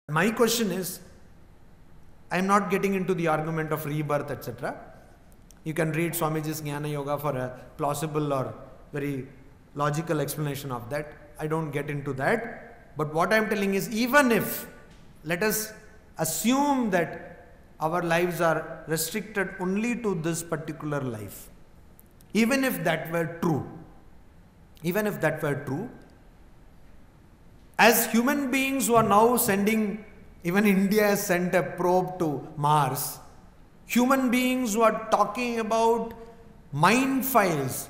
My question is, I am not getting into the argument of rebirth, etc. You can read Swamiji's Jnana Yoga for a plausible or very logical explanation of that. I don't get into that. But what I am telling is, even if, let us assume that our lives are restricted only to this particular life, even if that were true, as human beings who are now sending, even India has sent a probe to Mars, human beings who are talking about mind files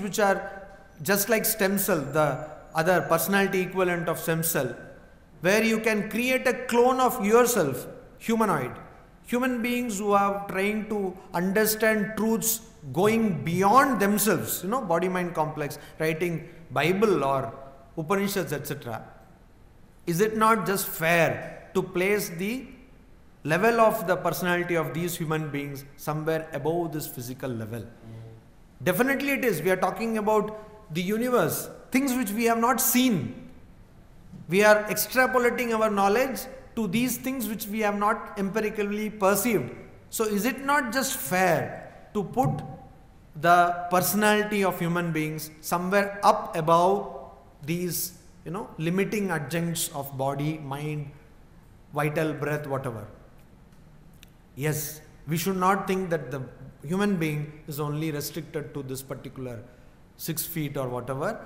which are just like stem cell, the other personality equivalent of stem cell, where you can create a clone of yourself, humanoid. Human beings who are trying to understand truths going beyond themselves, body-mind complex, writing Bible or Upanishads, etc. Is it not just fair to place the level of the personality of these human beings somewhere above this physical level? Definitely it is. We are talking about the universe, things which we have not seen. We are extrapolating our knowledge to these things which we have not empirically perceived. So is it not just fair to put the personality of human beings somewhere up above these, limiting adjuncts of body, mind, vital breath, whatever? Yes, we should not think that the human being is only restricted to this particular 6 feet or whatever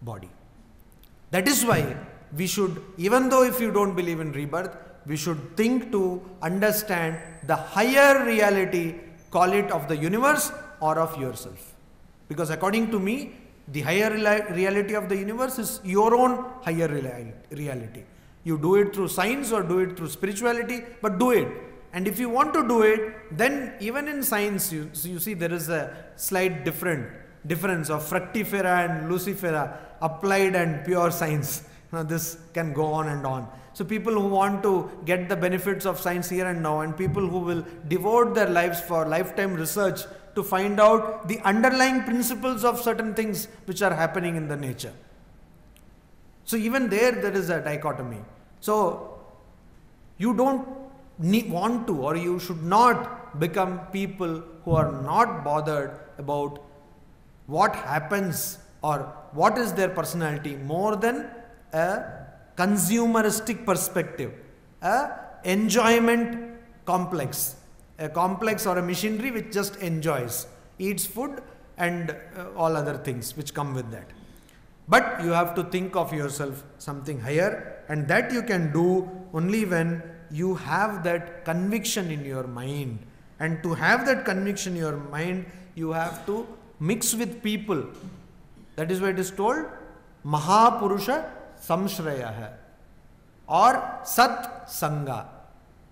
body. That is why we should, even though if you don't believe in rebirth, we should think to understand the higher reality, call it of the universe or of yourself. Because according to me, the higher reality of the universe is your own higher reality. You do it through science or do it through spirituality, but do it. And if you want to do it, then even in science, you see there is a slight difference of fructifera and lucifera, applied and pure science. This can go on and on. So people who want to get the benefits of science here and now, and people who will devote their lives for lifetime research to find out the underlying principles of certain things which are happening in the nature. So even there is a dichotomy. So you don't want to, or you should not become people who are not bothered about what happens or what is their personality more than a consumeristic perspective, a enjoyment complex, a complex or a machinery which just enjoys, eats food and all other things which come with that. But you have to think of yourself something higher, and that you can do only when you have that conviction in your mind. And to have that conviction in your mind, you have to mix with people. That is why it is told Mahapurusha Samshraya or Sat Sangha.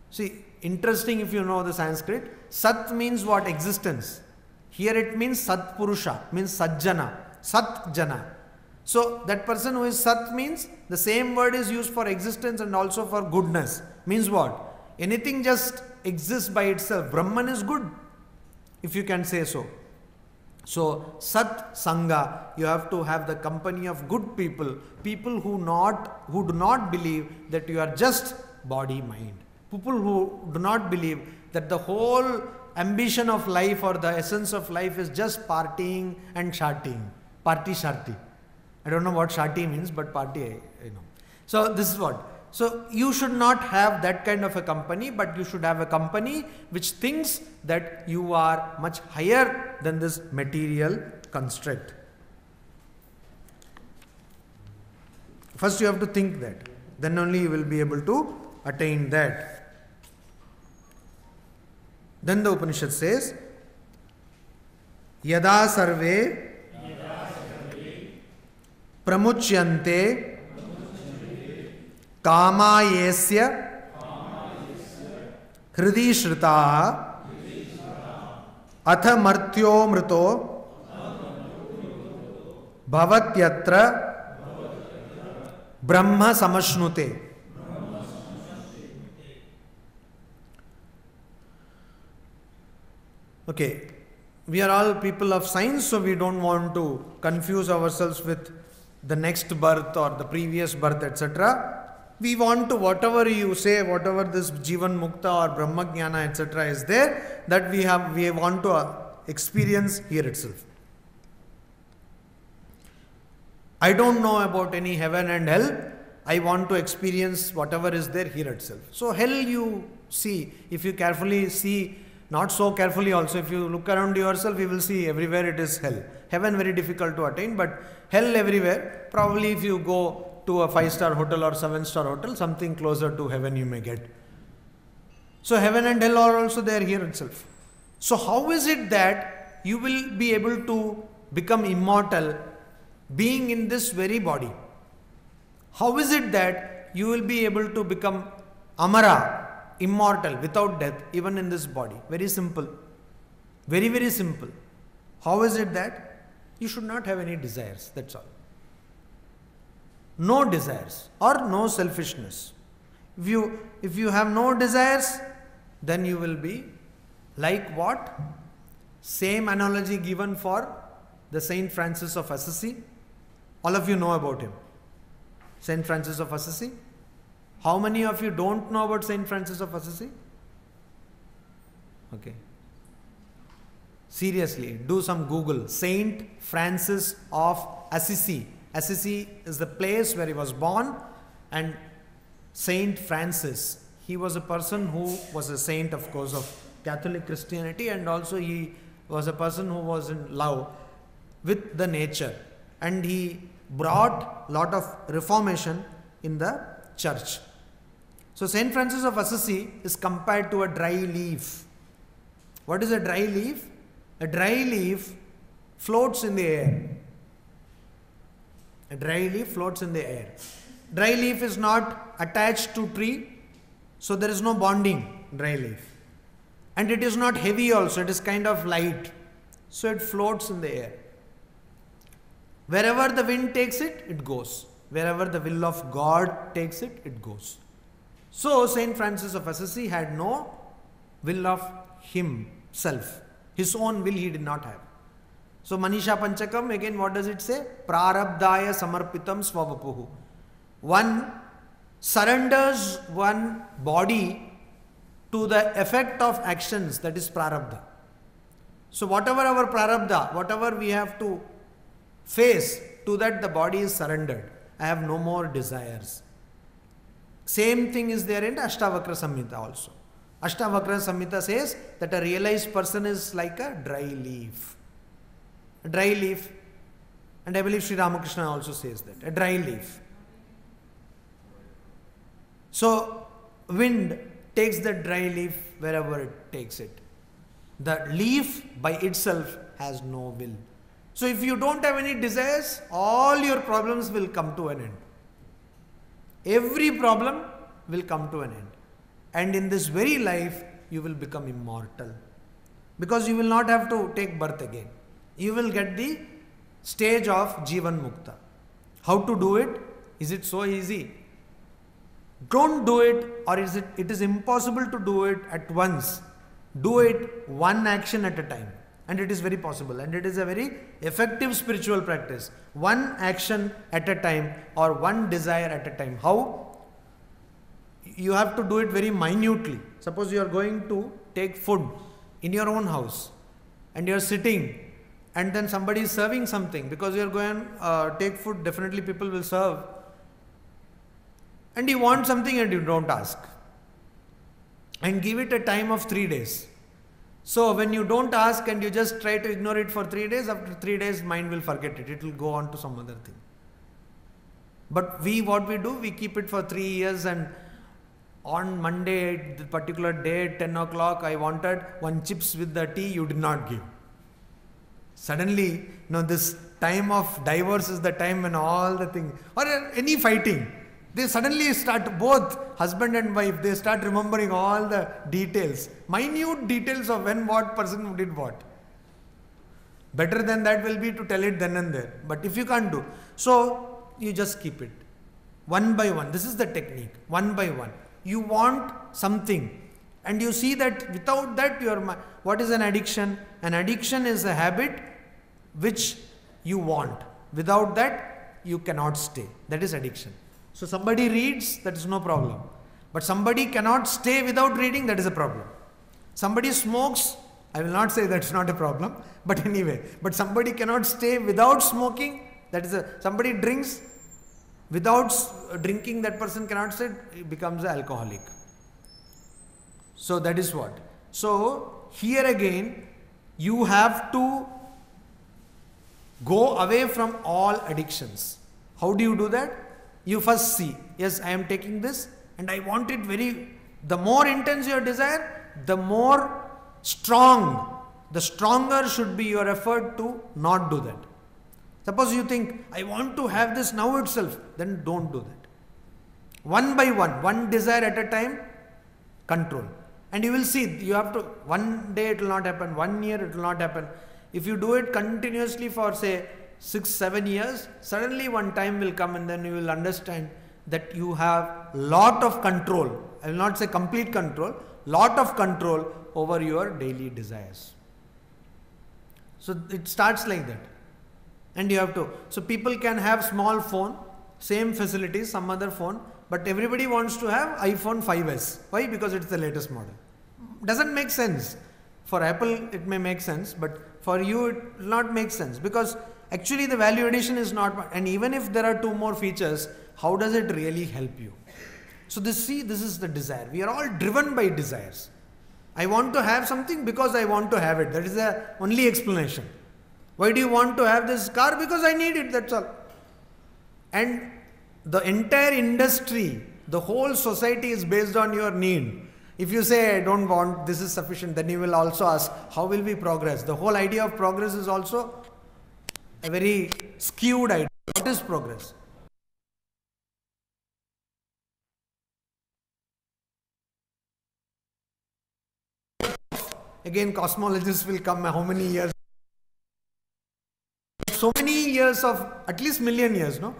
See, interesting if you know the Sanskrit. Sat means what? Existence. Here it means Satpurusha, means Sajjana, Satjana. So that person who is Sat means the same word is used for existence and also for goodness. Means what? Anything just exists by itself. Brahman is good, if you can say so. So Sat Sangha, you have to have the company of good people, people who do not believe that you are just body, mind. People who do not believe that the whole ambition of life or the essence of life is just partying and sharting. Party sharti. I don't know what sharti means, but party, I know. So this is what. So you should not have that kind of a company, but you should have a company which thinks that you are much higher than this material construct. First you have to think that. Then only you will be able to attain that. Then the Upanishad says, Yada sarve pramuchyante कामायेस्य हृदि श्रुताः अथ मर्त्यो मृतो भवत्यत्र ब्रह्म समश्नुते. Okay, we are all people of science, so we don't want to confuse ourselves with the next birth or the previous birth, etc. We want to, whatever you say, whatever this Jivan Mukta or Brahma Jnana, etc. is there, that we want to experience here itself. I don't know about any heaven and hell. I want to experience whatever is there here itself. So hell you see, if you carefully see, not so carefully also, if you look around yourself, you will see everywhere it is hell. Heaven very difficult to attain, but hell everywhere. Probably if you go to a 5-star hotel or 7-star hotel, something closer to heaven you may get. So heaven and hell are also there here itself. So how is it that you will be able to become immortal being in this very body? How is it that you will be able to become Amara, immortal, without death, even in this body? Very simple. Very, very simple. How is it that you should not have any desires? That's all. No desires or no selfishness. If you have no desires, then you will be like what? Same analogy given for the Saint Francis of Assisi. All of you know about him. Saint Francis of Assisi. How many of you don't know about Saint Francis of Assisi? Okay. Seriously, do some Google. Saint Francis of Assisi. Assisi is the place where he was born, and Saint Francis, he was a person who was a saint, of course, of Catholic Christianity, and also he was a person who was in love with the nature, and he brought lot of reformation in the church. So Saint Francis of Assisi is compared to a dry leaf. What is a dry leaf? A dry leaf floats in the air. A dry leaf floats in the air. Dry leaf is not attached to tree, so there is no bonding, dry leaf. And it is not heavy also, it is kind of light. So it floats in the air. Wherever the wind takes it, it goes. Wherever the will of God takes it, it goes. So Saint Francis of Assisi had no will of himself. His own will he did not have. So Manisha Panchakam, again what does it say? Prarabdhaya samarpitam svavapuhu. One surrenders one body to the effect of actions, that is prarabdha. So whatever our prarabdha, whatever we have to face, to that the body is surrendered. I have no more desires. Same thing is there in Ashtavakra Samhita also. Ashtavakra Samhita says that a realized person is like a dry leaf. A dry leaf. And I believe Sri Ramakrishna also says that. A dry leaf. So wind takes the dry leaf wherever it takes it. The leaf by itself has no will. So if you don't have any desires, all your problems will come to an end. Every problem will come to an end. And in this very life, you will become immortal. Because you will not have to take birth again. You will get the stage of Jivan Mukta. How to do it? Is it so easy? Don't do it, or it is impossible to do it at once. Do it one action at a time. And it is very possible. And it is a very effective spiritual practice. One action at a time, or one desire at a time. How? You have to do it very minutely. Suppose you are going to take food in your own house, and you are sitting, and then somebody is serving something, because you are going to take food, definitely people will serve. And you want something and you don't ask. And give it a time of 3 days. So when you don't ask and you just try to ignore it for 3 days, after 3 days mind will forget it. It will go on to some other thing. But what we do, we keep it for 3 years, and on Monday, the particular day at 10 o'clock, I wanted one chips with the tea, you did not give. Suddenly, this time of divorce is the time when all the things, or any fighting, they suddenly start, both husband and wife, they start remembering all the details, minute details of when what person did what. Better than that will be to tell it then and there. But if you can't do, so you just keep it. One by one. This is the technique. One by one. You want something, and you see that without that what is an addiction? An addiction is a habit which you want. Without that, you cannot stay. That is addiction. So somebody reads, that is no problem. But somebody cannot stay without reading, that is a problem. Somebody smokes, I will not say that's not a problem, but anyway, but somebody cannot stay without smoking, that is somebody drinks, without drinking, that person cannot stay, becomes an alcoholic. So that is what. So here again, you have to go away from all addictions. How do you do that? You first see, yes, I am taking this and I want it the more intense your desire, the more strong, the stronger should be your effort to not do that. Suppose you think, I want to have this now itself, then don't do that. One by one desire at a time, control. And you will see, you have to, one day it will not happen, 1 year it will not happen. If you do it continuously for say 6-7 years, suddenly one time will come and then you will understand that you have lot of control. I will not say complete control, lot of control over your daily desires. So it starts like that. And you have to, so people can have small phone, same facilities, some other phone, but everybody wants to have iPhone 5s. Why? Because it's the latest model. Doesn't make sense. For Apple, it may make sense, but for you, it will not make sense because actually the value addition is not, and even if there are 2 more features, how does it really help you? So this is the desire. We are all driven by desires. I want to have something because I want to have it. That is the only explanation. Why do you want to have this car? Because I need it, that's all. And the entire industry, the whole society is based on your need. If you say, I don't want, this is sufficient, then you will also ask, how will we progress? The whole idea of progress is also a very skewed idea. What is progress? Again, cosmologists will come, how many years? So many years of, at least million years, no?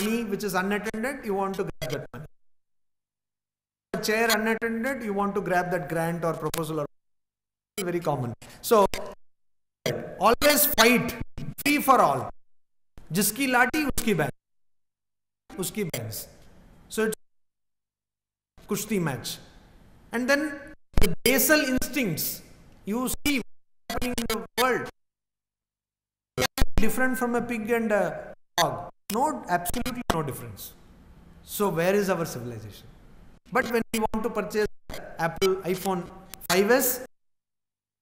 Money which is unattended, you want to grab that money. A chair unattended, you want to grab that grant or proposal or very common. So always fight, free for all. Jiski lati, uski band. Uski bands. So it's kushti match. And then the basal instincts, you see what's happening in the world. Different from a pig and a dog. No, absolutely no difference. So where is our civilization? But when we want to purchase Apple iPhone 5s,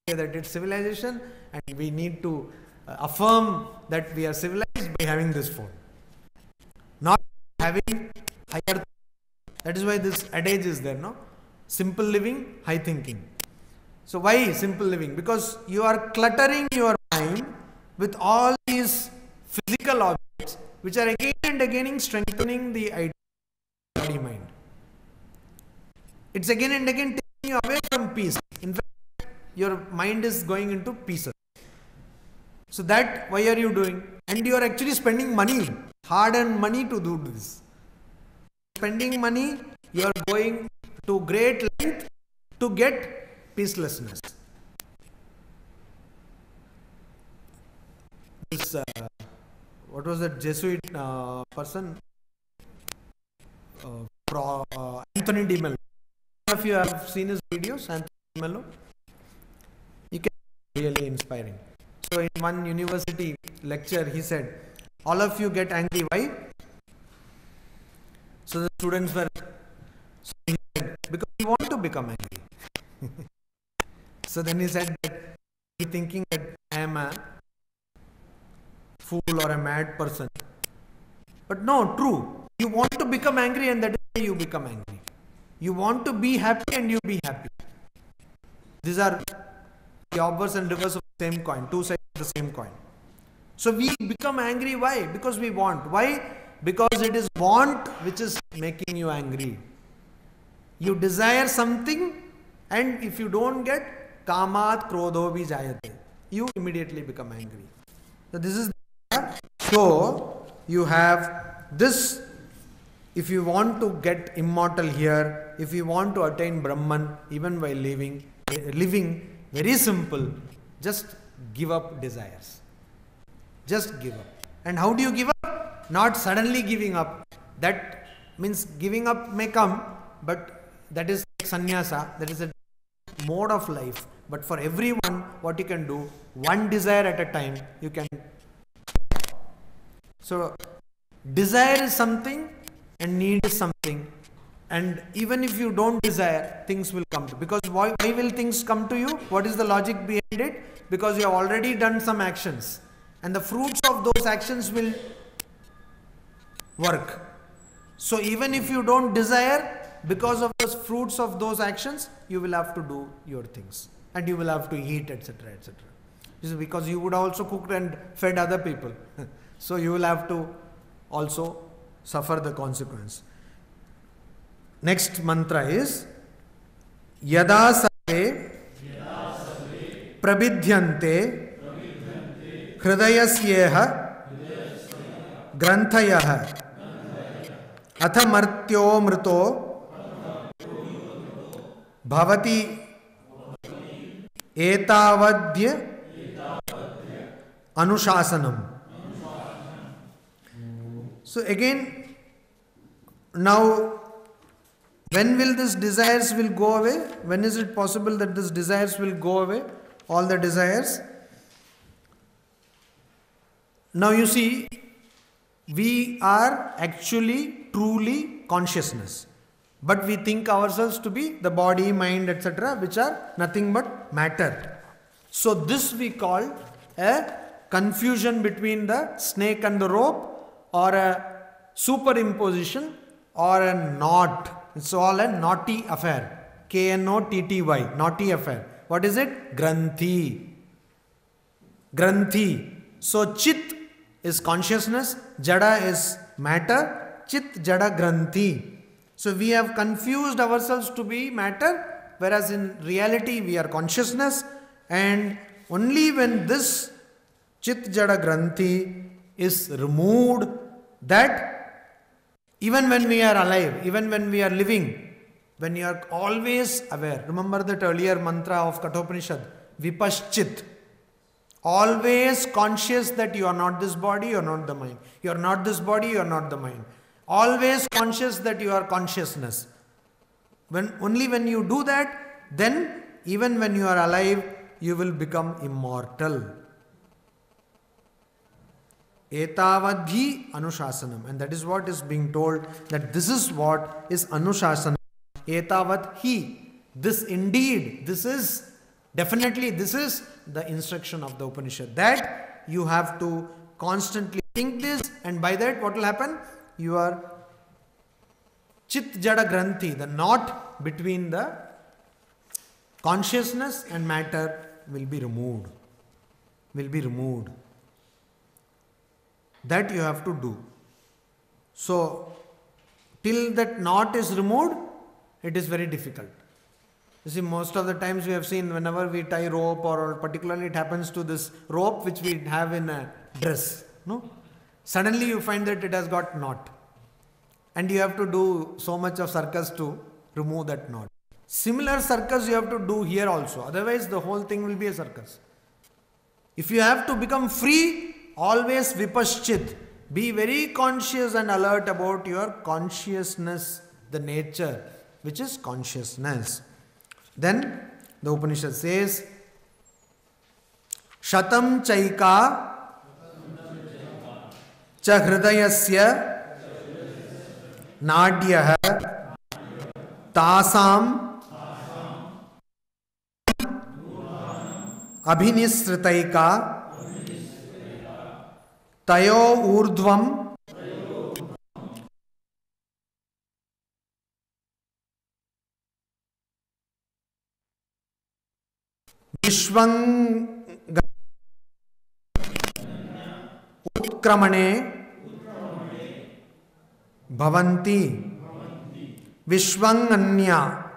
that it's civilization, and we need to affirm that we are civilized by having this phone. Not having higher. That is why this adage is there, no? Simple living, high thinking. So why simple living? Because you are cluttering your mind with all these physical objects, which are again and again strengthening the body mind. It's again and again taking you away from peace. In fact, your mind is going into pieces. So that, why are you doing? And you are actually spending money, hard-earned money to do this. Spending money, you are going to great length to get peacelessness. This, what was that Jesuit person? Anthony de Mello. If you have seen his videos, Anthony de Mello, you can really inspiring. So in one university lecture, he said, all of you get angry. Why? So the students were saying, because we want to become angry. So then he said that he thinking that I am a fool or a mad person. But no, true. You want to become angry and that is why you become angry. You want to be happy and you be happy. These are the obverse and reverse of the same coin, 2 sides of the same coin. So we become angry. Why? Because we want. Why? Because it is want which is making you angry. You desire something, and if you don't get, kamat krodho bhi jayate, you immediately become angry. So this is, so you have this if you want to get immortal here, if you want to attain Brahman, even while living, very simple, just give up desires. Just give up. And how do you give up? Not suddenly giving up. That means giving up may come, but that is like sannyasa, that is a mode of life. But for everyone, what you can do, one desire at a time, you can. So, desire is something and need is something. And even if you don't desire, things will come to you. Because why will things come to you? What is the logic behind it? Because you have already done some actions. And the fruits of those actions will work. So even if you don't desire, because of the fruits of those actions, you will have to do your things. And you will have to eat, etc., etc. This is because you would also cooked and fed other people. So you will have to also suffer the consequence. Next mantra is Yada Sarve Prabidhyante Hridayasyeha Granthayaha Atha Martyo Mrito Bhavati Etavadya Anushasanam. So again, now when will these desires will go away? When is it possible that these desires will go away? All the desires. Now you see, we are actually truly consciousness. But we think ourselves to be the body, mind, etc., which are nothing but matter. So this we call a confusion between the snake and the rope, or a superimposition, or a knot. It's all a naughty affair. K-N-O-T-T-Y, naughty affair. What is it? Granthi. Granthi. So Chit is consciousness, Jada is matter, Chit, Jada, Granthi. So we have confused ourselves to be matter, whereas in reality we are consciousness, and only when this Chit, Jada, Granthi is removed, that even when we are alive, even when we are living, when you are always aware, remember that earlier mantra of Kathopanishad, Vipaschit, always conscious that you are not this body, you are not the mind. You are not this body, you are not the mind. Always conscious that you are consciousness. Only when you do that, then even when you are alive, you will become immortal. Etavadhi Anushasanam. And that is what is being told, that this is what is Anushasanam. Etavadhi. This indeed, this is, definitely this is the instruction of the Upanishad. That you have to constantly think this, and by that what will happen? Your Chit Jada Granthi, the knot between the consciousness and matter will be removed. Will be removed. That you have to do. So, till that knot is removed, it is very difficult. You see, most of the times we have seen, whenever we tie rope, or particularly it happens to this rope which we have in a dress, no? Suddenly you find that it has got knot. And you have to do so much of circus to remove that knot. Similar circus you have to do here also. Otherwise the whole thing will be a circus. If you have to become free, always Vipaschit. Be very conscious and alert about your consciousness, the nature, which is consciousness. Then the Upanishad says, Shatam Chaika Cha Hridayasya Nadyah Tasam Abhinisritaika Tayo Urdhvam Vishwang Utkramane Bhavanti Vishwanganya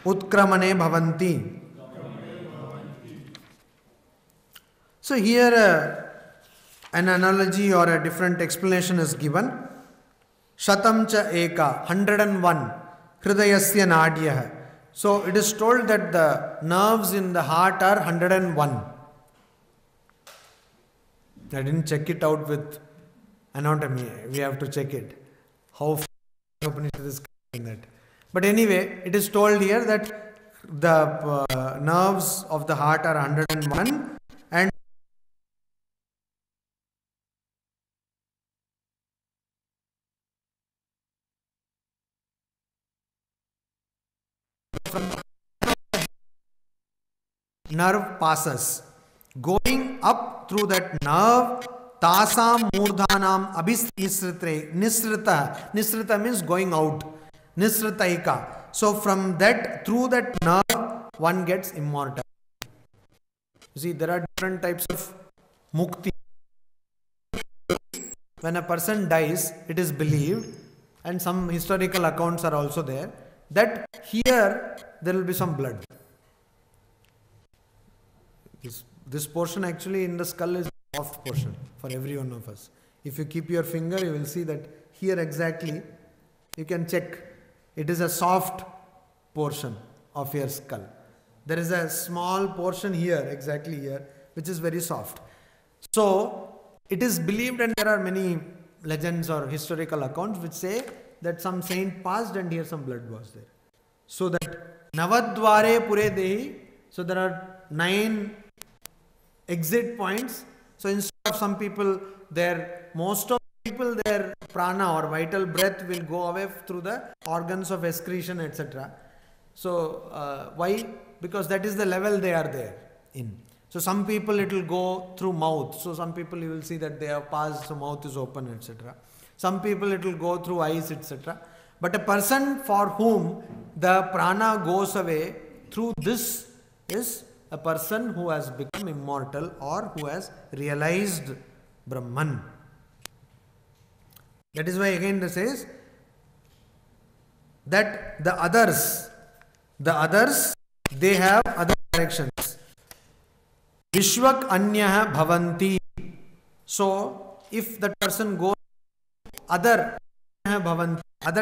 Utkramane Bhavanti. So here an analogy or a different explanation is given. Shatam cha eka, 101. Hridayasya nadyah. So it is told that the nerves in the heart are 101. I didn't check it out with anatomy. We have to check it. How Upanishad is saying that. But anyway, it is told here that the nerves of the heart are 101 and from nerve passes. Going up through that nerve, tasam murdhanam nisrita means going out. Nisritaika. So from that, through that nerve, one gets immortal. You see, there are different types of mukti. When a person dies, it is believed, and some historical accounts are also there, that here there will be some blood. This portion actually in the skull is a soft portion for every one of us. If you keep your finger, you will see that here exactly, you can check, it is a soft portion of your skull. There is a small portion here, exactly here, which is very soft. So, it is believed, and there are many legends or historical accounts which say that some saint passed and here some blood was there. So that Navadware Pure Dehi, so there are 9 exit points. So instead of some people, most of people, their prana or vital breath will go away through the organs of excretion, etc. So why? Because that is the level they are there in. So some people it will go through mouth. So some people you will see that they have passed, so mouth is open, etc. Some people it will go through eyes, etc. But a person for whom the prana goes away through this is a person who has become immortal or who has realized Brahman. That is why again this says that the others, they have other directions. Vishwak anyah bhavanti. So, if the person goes other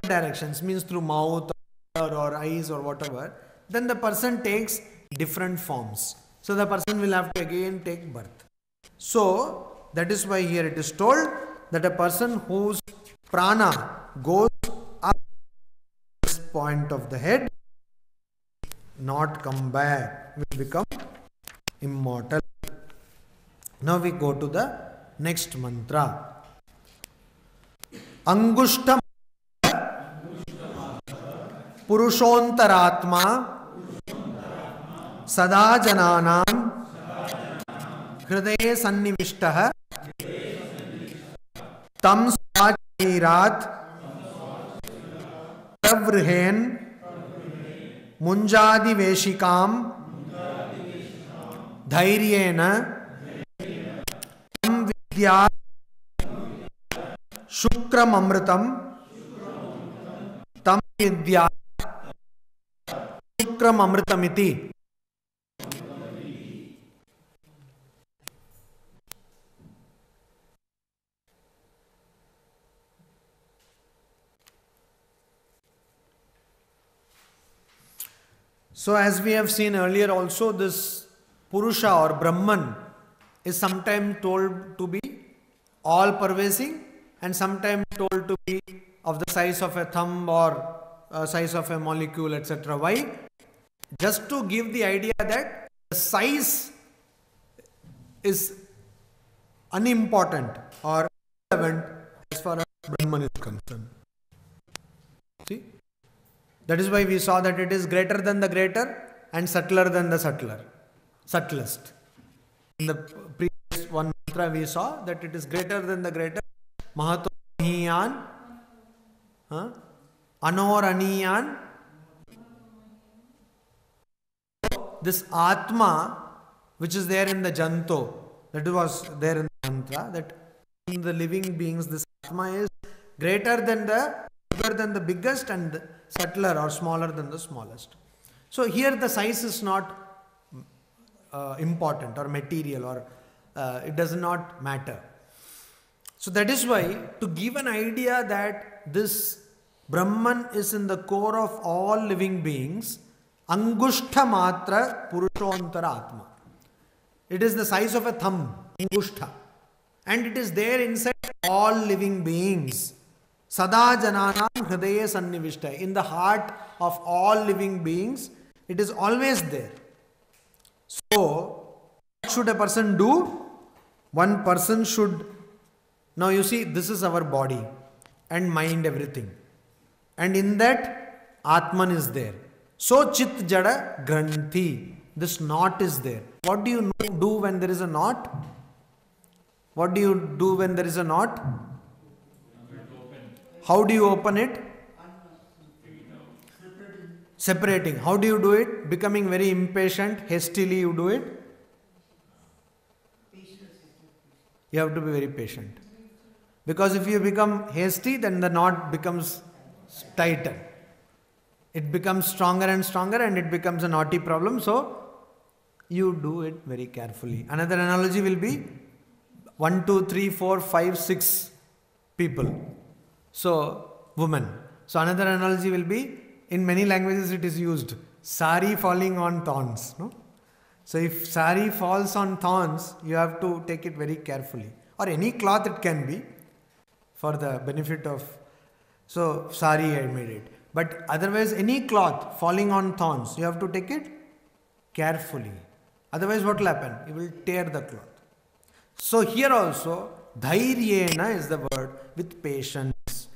directions, means through mouth or eyes or whatever, then the person takes different forms. So, the person will have to again take birth. So, that is why here it is told that a person whose prana goes up this point of the head, not come back, will become immortal. Now we go to the next mantra. Angushtam Purushontaratma Sada Jananam Hridaye Sannivishtaha Tam Swachairat Pravrhen Munjadi Veshikam Dhairyena Tam Vidya Shukram Amritam Tam Vidya Shukram Amritamiti. So as we have seen earlier also, this Purusha or Brahman is sometimes told to be all pervasive and sometimes told to be of the size of a thumb or size of a molecule, etc. Why? Just to give the idea that the size is unimportant or irrelevant as far as Brahman is concerned. See? That is why we saw that it is greater than the greater and subtler than the subtlest. In the previous one mantra we saw that it is greater than the greater. Mahato Niyan, Anor Aniyan. This Atma, which is there in the Janto, that was there in the mantra, that in the living beings, this Atma is greater than bigger than the biggest and subtler or smaller than the smallest. So here the size is not important or material, or it does not matter. So that is why, to give an idea that that this Brahman is in the core of all living beings, Angushtha Matra Purushontara Atma. It is the size of a thumb, Angushtha. And it is there inside all living beings. Sada Jananam Hridaya Sannivishta. In the heart of all living beings, it is always there. So, what should a person do? One person should, now you see, this is our body and mind, everything. And in that, Atman is there. So, Chit Jada Granthi. This knot is there. What do you do when there is a knot? What do you do when there is a knot? How do you open it? Separating. How do you do it? Becoming very impatient, hastily you do it? You have to be very patient. Because if you become hasty, then the knot becomes tighter. It becomes stronger and stronger and it becomes a knotty problem. So, you do it very carefully. Another analogy will be 1, 2, 3, 4, 5, 6 people. So, woman. So, another analogy will be, in many languages it is used, sari falling on thorns. No? So, if sari falls on thorns, you have to take it very carefully. Or any cloth it can be, for the benefit of, so sari I made it. But otherwise any cloth falling on thorns, you have to take it carefully. Otherwise what will happen? You will tear the cloth. So here also, dhairyena is the word, with patience.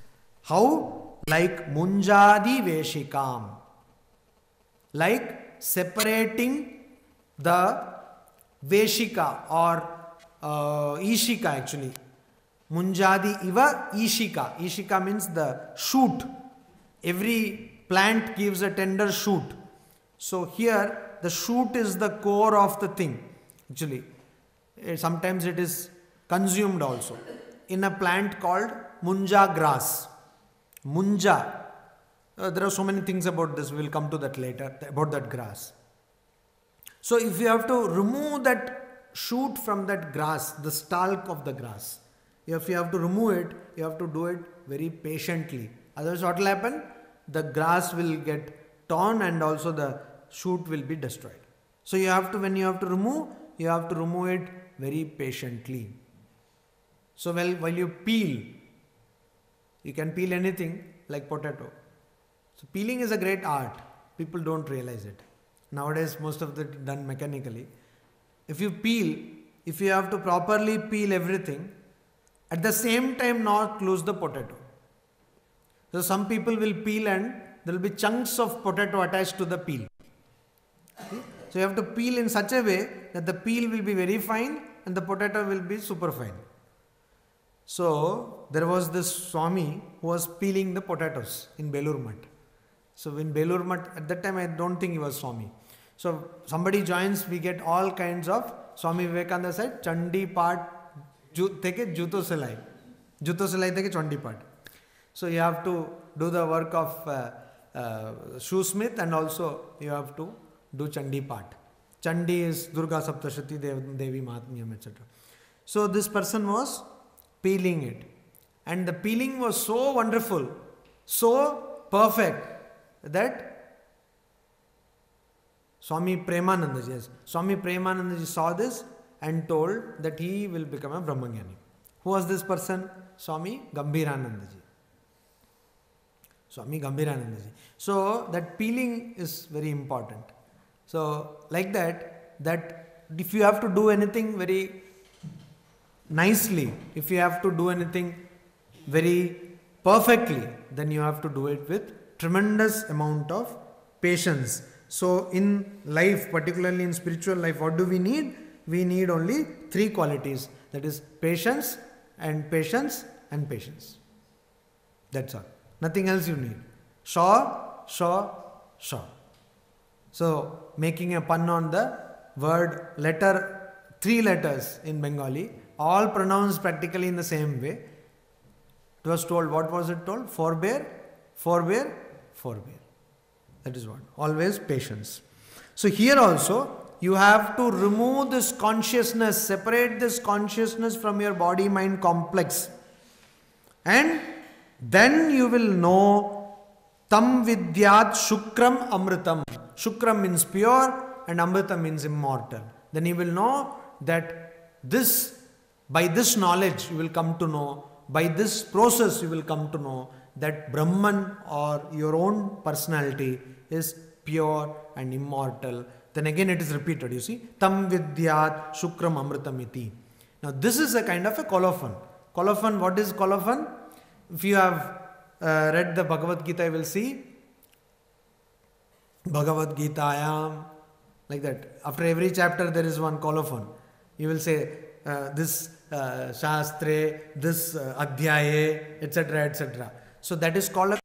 How? Like munjadi veshikam. Like separating the veshika or ishika actually. Munjadi iva ishika. Ishika means the shoot. Every plant gives a tender shoot. So here the shoot is the core of the thing. Actually, sometimes it is consumed also. In a plant called munja grass. Munja. There are so many things about this. We will come to that later, about that grass. So if you have to remove that shoot from that grass, the stalk of the grass, if you have to remove it, you have to do it very patiently. Otherwise what will happen? The grass will get torn and also the shoot will be destroyed. So you have to, when you have to remove it very patiently. So while you peel, you can peel anything like potato. So peeling is a great art. People don't realize it. Nowadays most of it done mechanically. If you peel, if you have to properly peel everything, at the same time not lose the potato. So some people will peel and there will be chunks of potato attached to the peel. See? So you have to peel in such a way that the peel will be very fine and the potato will be super fine. So there was this Swami who was peeling the potatoes in Belur Math. So in Belur Math, at that time I don't think he was Swami. So somebody joins, we get all kinds of, Swami Vivekananda said, Chandi Path teke Juto Silai. Juto Silai teke Chandi Path. So you have to do the work of shoesmith and also you have to do Chandi Path. Chandi is Durga Saptashati, Devi Mahatmyam, etc. So this person was peeling it. And the peeling was so wonderful, so perfect that Swami Premanandaji, yes, Swami Premanandaji saw this and told that he will become a Brahmanyani. Who was this person? Swami Gambhiranandaji. Swami Gambhiranandaji. So that peeling is very important. So like that if you have to do anything very nicely, if you have to do anything very perfectly, then you have to do it with tremendous amount of patience. So in life, particularly in spiritual life, what do we need? We need only 3 qualities. That is patience and patience and patience. That's all. Nothing else you need. Sure. So making a pun on the word letter, 3 letters in Bengali, all pronounced practically in the same way. It was told, what was it told? Forbear. That is what. Always patience. So here also, you have to remove this consciousness, separate this consciousness from your body-mind complex and Then you will know tam vidyat shukram amritam. Shukram means pure and amritam means immortal. Then you will know that this, by this knowledge you will come to know, by this process you will come to know that Brahman or your own personality is pure and immortal. Then again it is repeated, you see, tam vidyat shukram amritam iti. Now this is a kind of a colophon. Colophon, what is colophon? If you have read the Bhagavad Gita, you will see Bhagavad Gitayam, like that. After every chapter there is one colophon. You will say this Shastre, this Adhyaye, etc., etc. So that is called it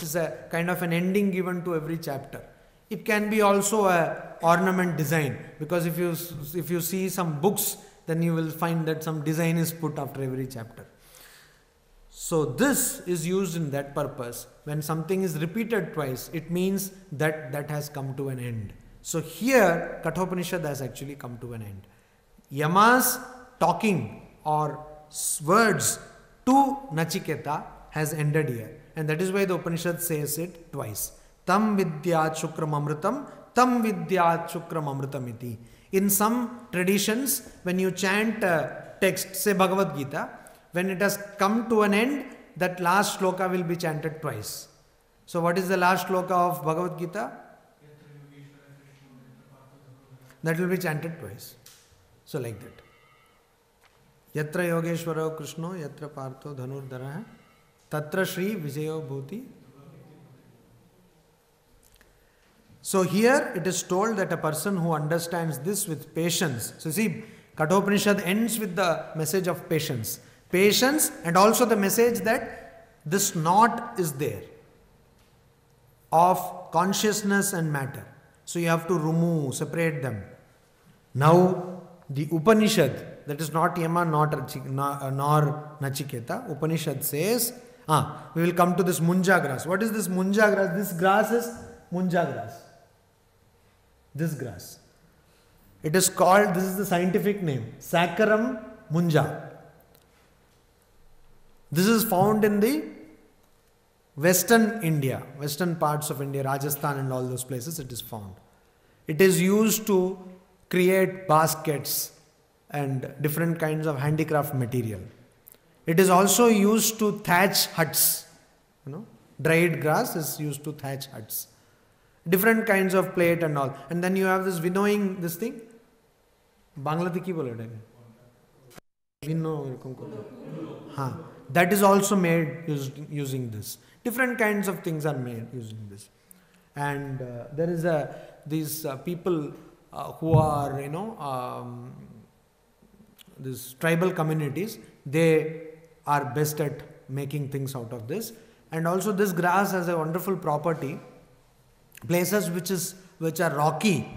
is a kind of an ending given to every chapter. It can be also a ornament design, because if you see some books, then you will find that some design is put after every chapter. So this is used in that purpose. When something is repeated twice, it means that that has come to an end. So here Kathopanishad has actually come to an end. Yama's talking or words to Nachiketa has ended here. And that is why the Upanishad says it twice. Tam vidyat shukram amritam, tam vidyat shukram amritam iti. In some traditions, when you chant a text, say Bhagavad Gita, when it has come to an end, that last shloka will be chanted twice. So what is the last shloka of Bhagavad Gita? That will be chanted twice. So like that. Yatra Yogeshwaro Krishno, Yatra Partho Dhanurdhara, Tatra Shri Vijayo Bhuti. So here it is told that a person who understands this with patience. So see, Kathopanishad ends with the message of patience. Patience, and also the message that this knot is there of consciousness and matter. So you have to remove, separate them. Now the Upanishad, that is not Yama nor Nachiketa, Upanishad says, we will come to this munja grass. What is this munja grass? This grass is munja grass. This grass. It is called, this is the scientific name, Saccharum munja. This is found in the western India, western parts of India, Rajasthan and all those places it is found. It is used to create baskets and different kinds of handicraft material. It is also used to thatch huts. Dried grass is used to thatch huts. Different kinds of plate and all. And then you have this winnowing, this thing. Bangla ki bole winnow. That is also made using this. Different kinds of things are made using this. And there is these people who are, these tribal communities, they are best at making things out of this. And also this grass has a wonderful property. Places which are rocky,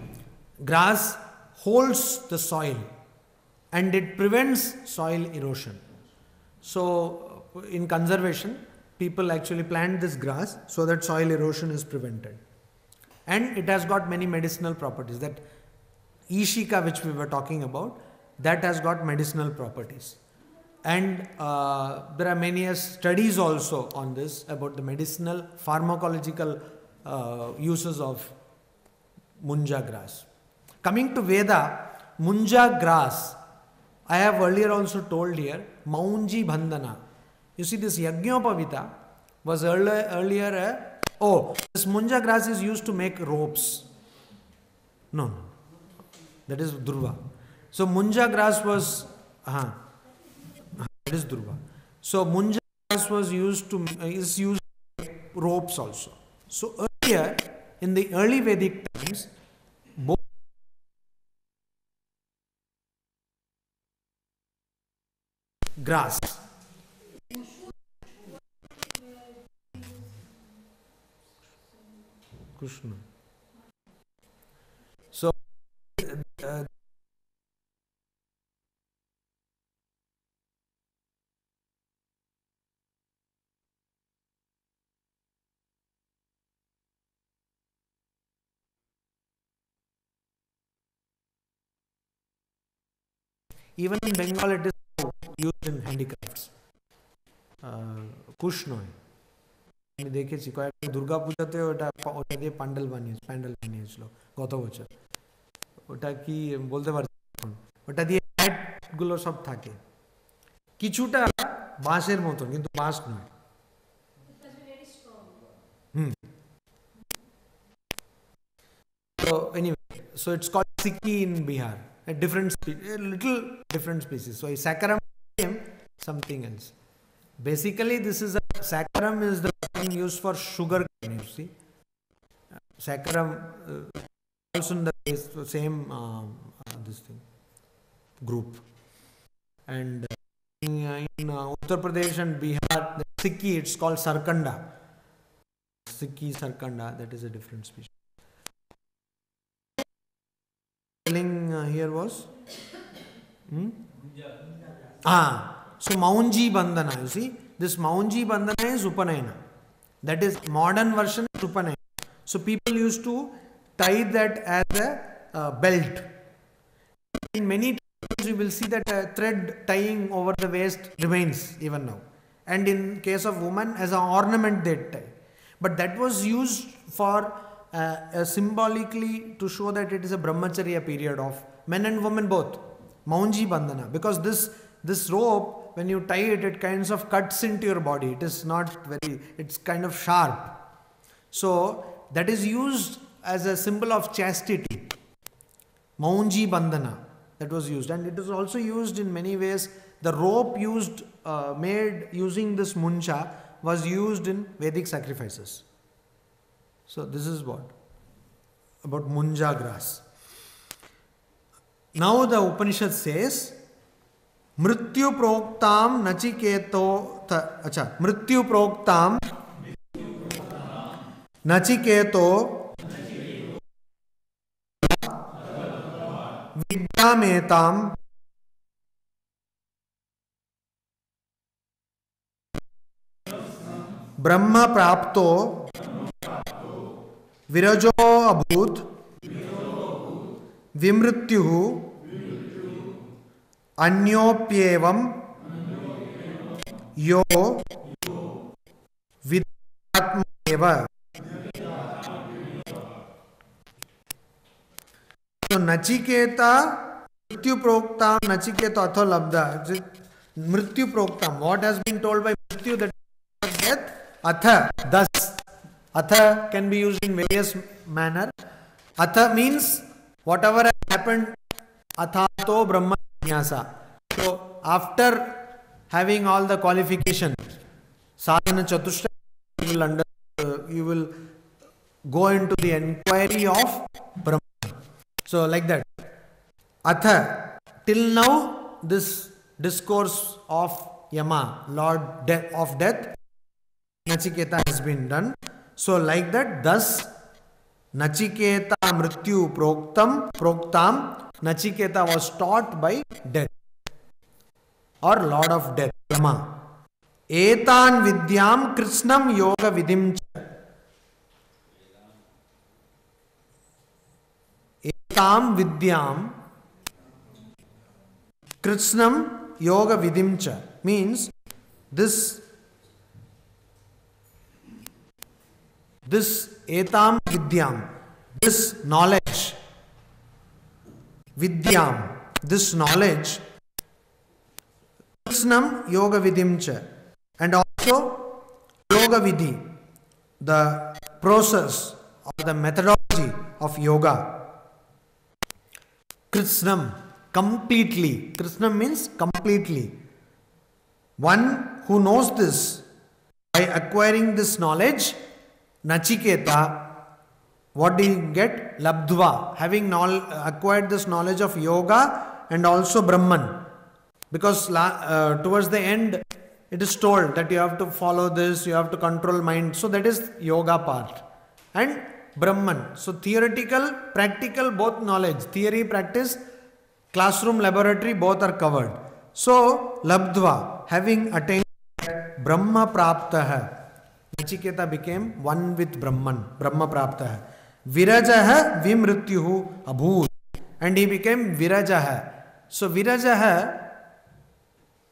grass holds the soil and it prevents soil erosion. So in conservation, people actually plant this grass so that soil erosion is prevented. And it has got many medicinal properties. That Ishika which we were talking about, that has got medicinal properties. And there are many studies also on this about the medicinal pharmacological uses of munja grass. Coming to Veda, munja grass, I have earlier also told here, Maunji Bandhana. You see, this Yajñopavita was earlier this munja grass is used to make ropes. No, that is Dhruva. So munja grass was, that is Dhruva. So munja grass was used to make ropes also. So earlier, in the early Vedic times, both grass. Krishna. So, even in Bengal, it is used in handicrafts. কুশ নয়। আমি দেখেছি কয়েকটা দুর্গা পূজাতে ওটা দিয়ে প্যান্ডেল বানিয়েছিল গত বছর। ওটা কি বলতে পারছি এখন, ওটা দিয়ে গুলো সব থাকে, কিছুটা বাঁশের মতন কিন্তু বাঁশ নয়। So anyway, so it's called Sikki in Bihar, a little different species. So a saccharum became something else. Basically, this is saccharum is the thing used for sugar cane. You see, saccharum also in the same this thing group. And in Uttar Pradesh and Bihar, the Sikki, it's called Sarkanda. Sikki Sarkanda, that is a different species. Here was so Maunji Bandhana. You see, this Maunji Bandhana is Upanayana. That is modern version of Upanayana. So people used to tie that as a belt. In many times you will see that a thread tying over the waist remains even now. And in case of women, as an ornament they tie. But that was used for symbolically to show that it is a brahmacharya period of men and women both. Maunji Bandhana. Because this rope, when you tie it, it kind of cuts into your body. It is not it's kind of sharp. So that is used as a symbol of chastity. Maunji Bandhana, that was used. And it is also used in many ways. The rope made using this muncha was used in Vedic sacrifices. So this is what about munja grass. Now the Upanishad says, Mrityu proktam nachiketo Mrityu proktam nachiketo vidyametam brahma prapto विरजो अभूत विमृत्युः अन्योप्येवं यो विदात्मैव। तो नचिकेता मृत्यु प्रोक्ताम नचिकेता अथो लब्धा मृत्यु प्रोक्ताम, what has been told by मृत्यु, that death, atha, thus. Atha can be used in various manner. Atha means whatever has happened, athato brahma jnasa. So after having all the qualifications, sadhana chatushtaya, you will go into the inquiry of Brahman. So like that. Atha, till now this discourse of Yama, Lord of Death, Nachiketa has been done. So like that, thus Nachiketa Mrityu Proktam, Nachiketa was taught by death or Lord of Death, Yama. Etan Vidyam Krishnam Yoga Vidim cha. Etam Vidyam Krishnam Yoga Vidim cha means this etam vidyam, this knowledge, vidyam, this knowledge, krishnam yoga vidim cha, and also yoga vidhi, the process or the methodology of yoga. Krishnam, completely. Krishnam means completely. One who knows this, by acquiring this knowledge, Nachiketa, what did he get? Labdhva, having acquired this knowledge of yoga and also Brahman. Because towards the end, it is told that you have to follow this, you have to control mind. So that is yoga part. And Brahman. So theoretical, practical, both knowledge. Theory, practice, classroom, laboratory, both are covered. So Labdhva, having attained Brahma Praptaha, Nachiketa became one with Brahman, Brahma Praptaha. Virajaha Vimrityuhu Abhut, and he became Virajaha. So Virajaha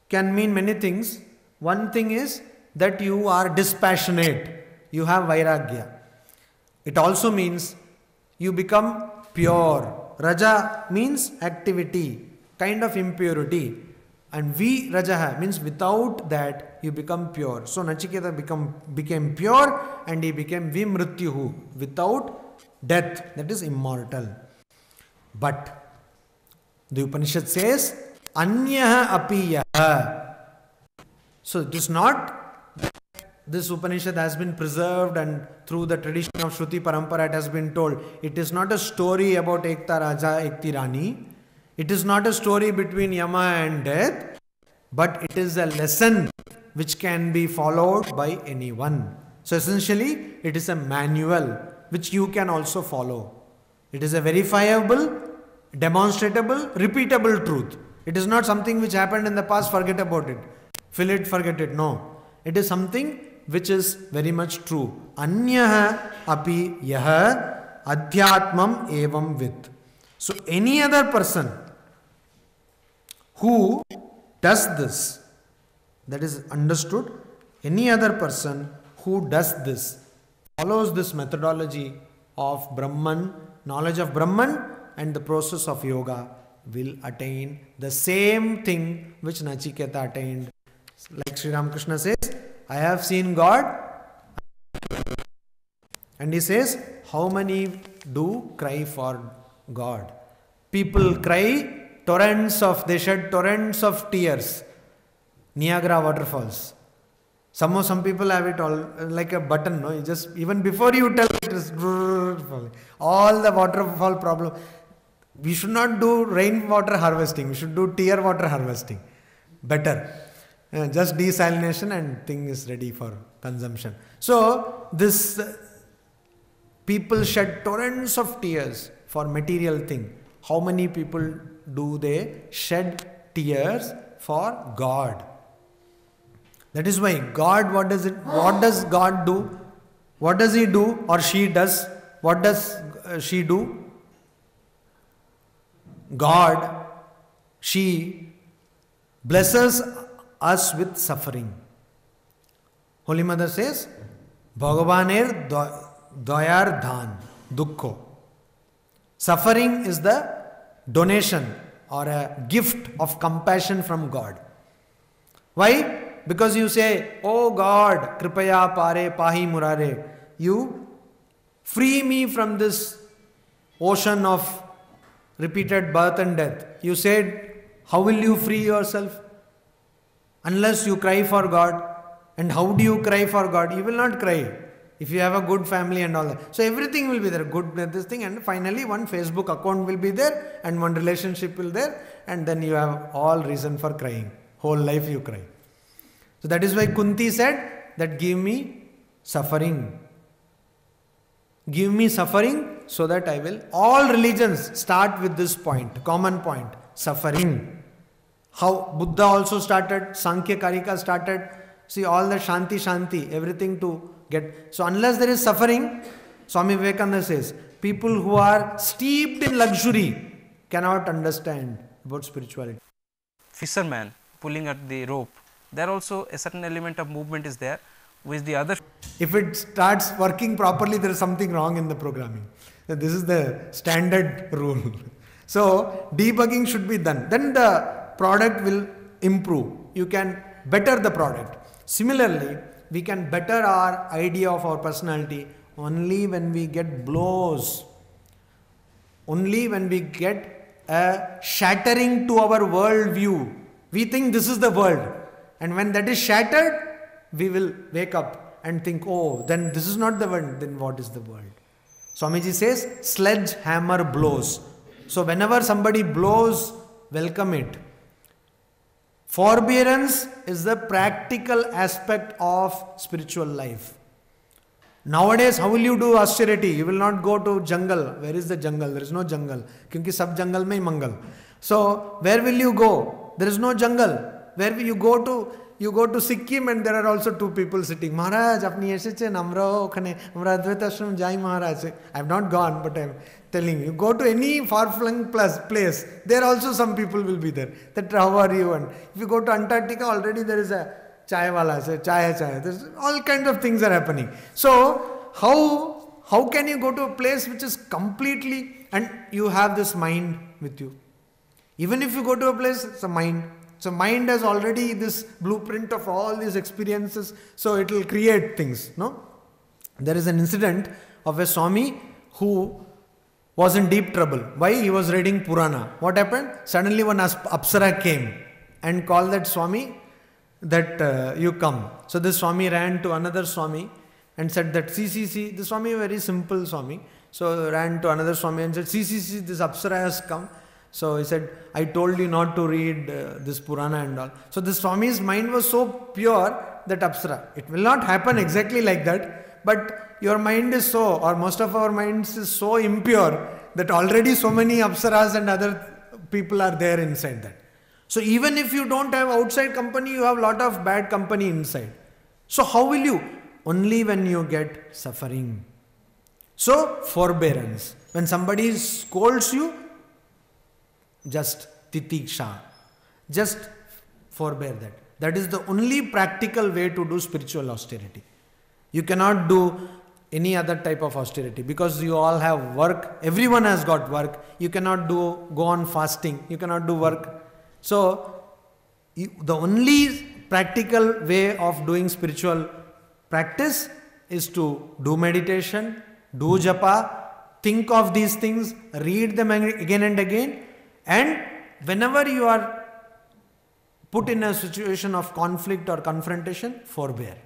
can mean many things, One thing is that you are dispassionate. You have vairagya. It also means you become pure. Raja means activity, kind of impurity. And Rajaha means without that you become pure. So Nachiketa became pure and he became Vimrutyuhu, without death, that is immortal. But the Upanishad says, Anyaha apiyaha. So it is not that this Upanishad has been preserved and through the tradition of Shruti Parampara it has been told. It is not a story about Ekta Raja, Ekti Rani. It is not a story between Yama and death, but it is a lesson which can be followed by anyone. So essentially, it is a manual which you can also follow. It is a verifiable, demonstrable, repeatable truth. It is not something which happened in the past, forget about it. Fill it, forget it. No. It is something which is very much true. Anyaha api yaha adhyatmam evam vid. So any other person who does this, that is understood, any other person who does this, follows this methodology of Brahman, knowledge of Brahman and the process of yoga, will attain the same thing which Nachiketa attained. Like Sri Ramakrishna says, I have seen God. And he says, how many do cry for God? People cry they shed torrents of tears. Niagara waterfalls. Some people have it all like a button, no? You just, even before you tell it is all the waterfall problem. We should not do rainwater harvesting. We should do tear water harvesting. Better. Just desalination and thing is ready for consumption. So this people shed torrents of tears for material thing. How many people do they shed tears for God? That is why God, what does God do? What does he do or she does? What does she do? God, she blesses us with suffering. Holy Mother says, Bhagavaner doyar dhan dukkho. Suffering is the donation or a gift of compassion from God. Why? Because you say, oh God, kripaya pare pahi murare. You free me from this ocean of repeated birth and death. You said, how will you free yourself? Unless you cry for God. And how do you cry for God? You will not cry if you have a good family and all that. So everything will be there, good this thing, and finally one Facebook account will be there and one relationship will there, and then you have all reason for crying. Whole life you cry. So that is why Kunti said that give me suffering. Give me suffering so that I will. All religions start with this point, common point, suffering. How Buddha also started, Sankhya Karika started. See all the Shanti, everything to get. So unless there is suffering, Swami Vivekananda says, people who are steeped in luxury cannot understand about spirituality. Fisherman pulling at the rope, there also a certain element of movement is there, which the other. If it starts working properly, there is something wrong in the programming. This is the standard rule. So debugging should be done. Then the product will improve. You can better the product. Similarly, we can better our idea of our personality only when we get blows. Only when we get a shattering to our world view. We think this is the world. And when that is shattered, we will wake up and think, oh, then this is not the world. Then what is the world? Swamiji says, sledgehammer blows. So whenever somebody blows, welcome it. Forbearance is the practical aspect of spiritual life. Nowadays, how will you do austerity? You will not go to jungle. Where is the jungle? There is no jungle. Because sab jungle mein mangal. So where will you go? There is no jungle. Where will you go to? You go to Sikkim and there are also two people sitting. Maharaj, apni esechen amra okhane amra Advaita Ashram jai Maharaj. I have not gone, but I am telling you. Go to any far-flung place. There also some people will be there. That how are you? And if you go to Antarctica, already there is a chai wala say chai. There's all kinds of things are happening. So how can you go to a place which is completely, and you have this mind with you? Even if you go to a place, it's a mind. So mind has already this blueprint of all these experiences, so it will create things, no? There is an incident of a Swami who was in deep trouble. Why? He was reading Purana. What happened? Suddenly one Apsara came and called that Swami that you come. So this Swami ran to another Swami and said that, see, the Swami, very simple Swami. So ran to another Swami and said, see, this Apsara has come. So he said, I told you not to read this Purana and all. So the Swami's mind was so pure that Apsara. It will not happen exactly like that, but your mind is so, or most of our minds is so impure that already so many Apsaras and other people are there inside that. So even if you don't have outside company, you have a lot of bad company inside. So how will you? Only when you get suffering. So forbearance. When somebody scolds you, just titiksha, just forbear that. That is the only practical way to do spiritual austerity. You cannot do any other type of austerity because you all have work. Everyone has got work. You cannot go on fasting. You cannot do work. So the only practical way of doing spiritual practice is to do meditation, do japa, think of these things, read them again and again. And whenever you are put in a situation of conflict or confrontation, forbear.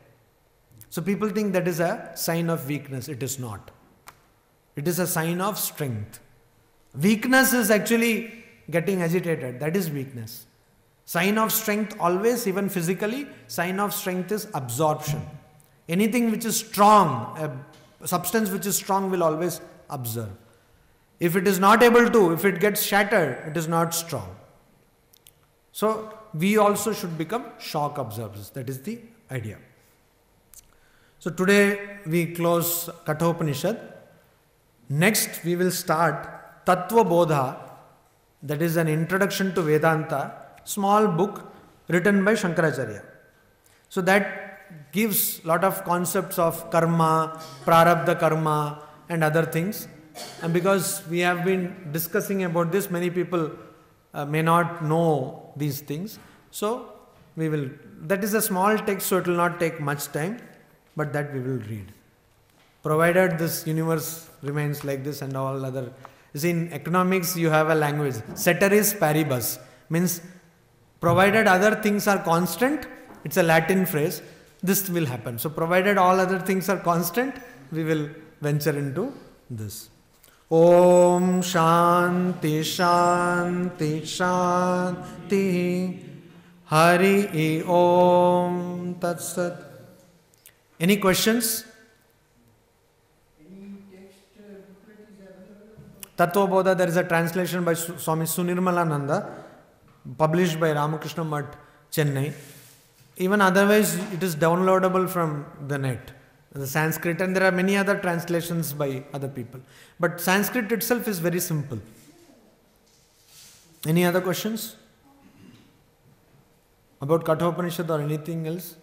So people think that is a sign of weakness. It is not. It is a sign of strength. Weakness is actually getting agitated. That is weakness. Sign of strength always, even physically, sign of strength is absorption. Anything which is strong, a substance which is strong will always absorb. If it is not able to, if it gets shattered, it is not strong. So we also should become shock absorbers. That is the idea. So today we close Kathopanishad. Next we will start Tattva Bodha. That is an introduction to Vedanta. Small book written by Shankaracharya. So that gives lot of concepts of karma, prarabdha karma and other things. And because we have been discussing about this, many people may not know these things. So we will, that is a small text, so it will not take much time, but that we will read. Provided this universe remains like this and all other. You see, in economics you have a language, ceteris paribus, means provided other things are constant, it's a Latin phrase, this will happen. So provided all other things are constant, we will venture into this. Om Shanti Shanti Shanti Hari Om Tat Sat. Any questions? Tattva Bodha, there is a translation by Swami Sunirmalananda, published by Ramakrishna Mutt, Chennai. Even otherwise, it is downloadable from the net, the Sanskrit, and there are many other translations by other people. But Sanskrit itself is very simple. Any other questions about Kathopanishad or anything else?